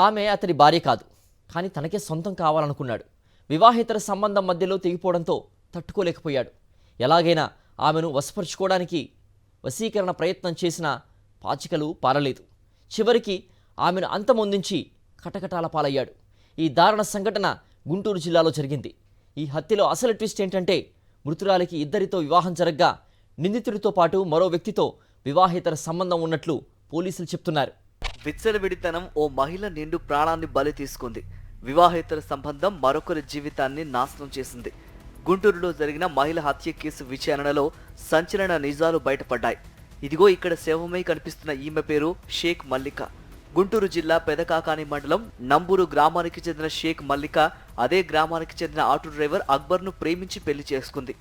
ఆమె అతడి భార్య కాదు, కానీ తనకే సొంతం కావాలనుకున్నాడు. వివాహేతర సంబంధం మధ్యలో తెగిపోవడంతో తట్టుకోలేకపోయాడు. ఎలాగైనా ఆమెను వశపరుచుకోవడానికి వశీకరణ ప్రయత్నం చేసిన పాచికలు పారలేదు. చివరికి ఆమెను అంతమొందించి కటకటాల పాలయ్యాడు. ఈ దారుణ సంఘటన గుంటూరు జిల్లాలో జరిగింది. ఈ హత్యలో అసలు ట్విస్ట్ ఏంటంటే, మృతురాలికి ఇద్దరితో వివాహం జరగ్గా నిందితుడితో పాటు మరో వ్యక్తితో వివాహేతర సంబంధం ఉన్నట్లు పోలీసులు చెప్తున్నారు. విచ్చలవిడితనం ఓ మహిళ నిండు ప్రాణాన్ని బలి తీసుకుంది. వివాహేతర సంబంధం మరొకరి జీవితాన్ని నాశనం చేసింది. గుంటూరులో జరిగిన మహిళ హత్య కేసు విచారణలో సంచలన నిజాలు బయటపడ్డాయి. ఇదిగో ఇక్కడ శవమై కనిపిస్తున్న ఈమె పేరు షేక్ మల్లిక. గుంటూరు జిల్లా పెదకాకాని మండలం నంబూరు గ్రామానికి చెందిన షేక్ మల్లిక అదే గ్రామానికి చెందిన ఆటో డ్రైవర్ అక్బర్ను ప్రేమించి పెళ్లి చేసుకుంది.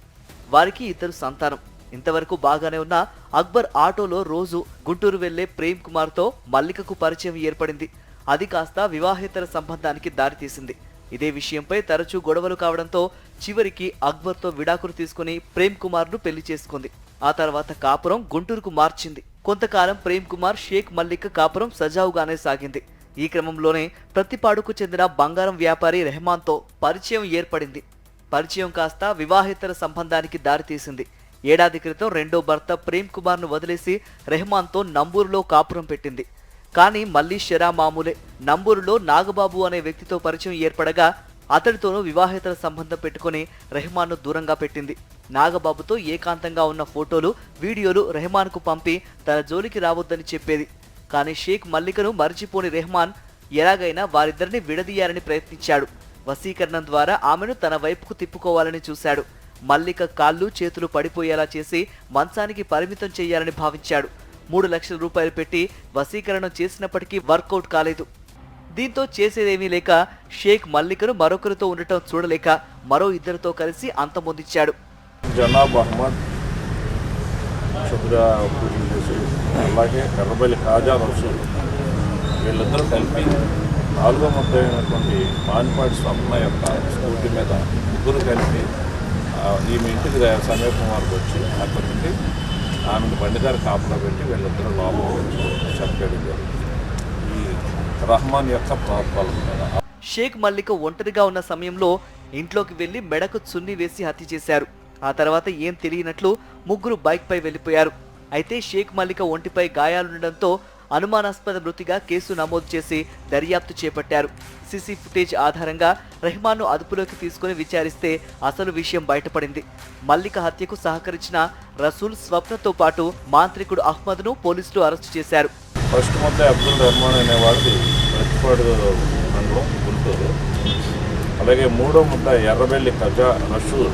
వారికి ఇద్దరు సంతానం. ఇంతవరకు బాగానే ఉన్న అక్బర్ ఆటోలో రోజు గుంటూరు వెళ్లే ప్రేమ్ కుమార్తో మల్లికకు పరిచయం ఏర్పడింది. అది కాస్త వివాహేతర సంబంధానికి దారితీసింది. ఇదే విషయంపై తరచూ గొడవలు కావడంతో చివరికి అక్బర్తో విడాకులు తీసుకుని ప్రేమ్ కుమార్ను పెళ్లి చేసుకుంది. ఆ తర్వాత కాపురం గుంటూరుకు మార్చింది. కొంతకాలం ప్రేమ్ కుమార్ షేక్ మల్లిక కాపురం సజావుగానే సాగింది. ఈ క్రమంలోనే ప్రతిపాడుకు చెందిన బంగారం వ్యాపారి రెహమాన్తో పరిచయం ఏర్పడింది. పరిచయం కాస్త వివాహేతర సంబంధానికి దారితీసింది. ఏడాది క్రితం రెండో భర్త ప్రేమ్ కుమార్ను వదిలేసి రెహమాన్తో నంబూరులో కాపురం పెట్టింది. కానీ మళ్లీ షరా మామూలే. నంబూరులో నాగబాబు అనే వ్యక్తితో పరిచయం ఏర్పడగా అతడితోనూ వివాహేతర సంబంధం పెట్టుకుని రెహమాన్ను దూరంగా పెట్టింది. నాగబాబుతో ఏకాంతంగా ఉన్న ఫోటోలు, వీడియోలు రెహమాన్కు పంపి తన జోలికి రావద్దని చెప్పేది. కానీ షేక్ మల్లికను మరిచిపోని రెహమాన్ ఎలాగైనా వారిద్దరిని విడదీయాలని ప్రయత్నించాడు. వశీకరణం ద్వారా ఆమెను తన వైపుకు తిప్పుకోవాలని చూశాడు. మల్లిక కాళ్ళు చేతులు పడిపోయేలా చేసి మంచానికి పరిమితం చేయాలని భావించాడు. 3 లక్షల రూపాయలు పెట్టి వశీకరణం చేసినప్పటికీ వర్కౌట్ కాలేదు. దీంతో చేసేదేమీ లేక షేక్ మల్లికను మరొకరితో ఉండటం చూడలేక మరో ఇద్దరితో కలిసి అంతమొందించాడు. జనాబ్ అహ్మద్, అలాగే ఎర్రబెల్లి ఖాజా రసూల్, వీళ్ళిద్దరూ కలిపి 4వ ముద్దైనటువంటి మానిపాటి స్వప్న యొక్క స్కూటీ మీద ముగ్గురు కలిపి ఈమె ఇంటికి సమీపం వరకు వచ్చి అక్కడి నుండి ఆమెను బండిగారి కాపులో పెట్టి వీళ్ళిద్దరూ లోపల వచ్చి చంపేయడం జరిగింది. ఈ రహమాన్ యొక్క ప్రోత్సాహం మీద షేక్ మల్లిక ఒంటరిగా ఉన్న సమయంలో ఇంట్లోకి వెళ్లి మెడకు చున్ని వేసి హత్య చేశారు. ఆ తర్వాత ఏం తెలియనట్లు ముగ్గురు బైక్ పై వెళ్లిపోయారు. అయితే షేక్ మల్లిక ఒంటిపై గాయాలుండడంతో అనుమానాస్పద మృతిగా కేసు నమోదు చేసి దర్యాప్తు చేపట్టారు. సీసీ ఫుటేజ్ ఆధారంగా రెహమాన్ను అదుపులోకి తీసుకుని విచారిస్తే అసలు విషయం బయటపడింది. మల్లిక హత్యకు సహకరించిన రసూల్, స్వప్నతో పాటు మాంత్రికుడు అహ్మద్ను పోలీసులు అరెస్టు చేశారు. ఫస్ట్ ముద్ద అబ్దుల్ రెహమాన్ అనేవాడిది ప్రతిపాడు మండలం గుంటూరు. అలాగే మూడో ముద్ద ఎర్రబెల్లి ఖాజా రసూల్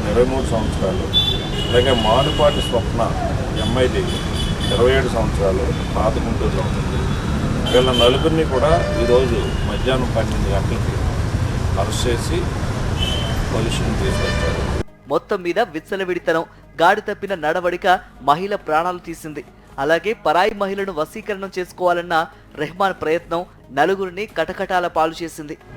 23 సంవత్సరాలు. అలాగే మానుపాటి స్వప్న ఎంఐది 27 సంవత్సరాలు, పాత గుంటూరులో ఉంటుంది. వీళ్ళ నలుగురిని కూడా ఈరోజు మధ్యాహ్నం 12 గంటలకి అరెస్ట్ చేసి పోలీసులను తీసుకొచ్చారు. మొత్తం మీద విచ్చలవిడితనం, గాడి తప్పిన నడవడిక మహిళ ప్రాణాలు తీసింది. అలాగే పరాయి మహిళను వశీకరణం చేసుకోవాలన్న రెహమాన్ ప్రయత్నం నలుగురిని కటకటాల పాలు చేసింది.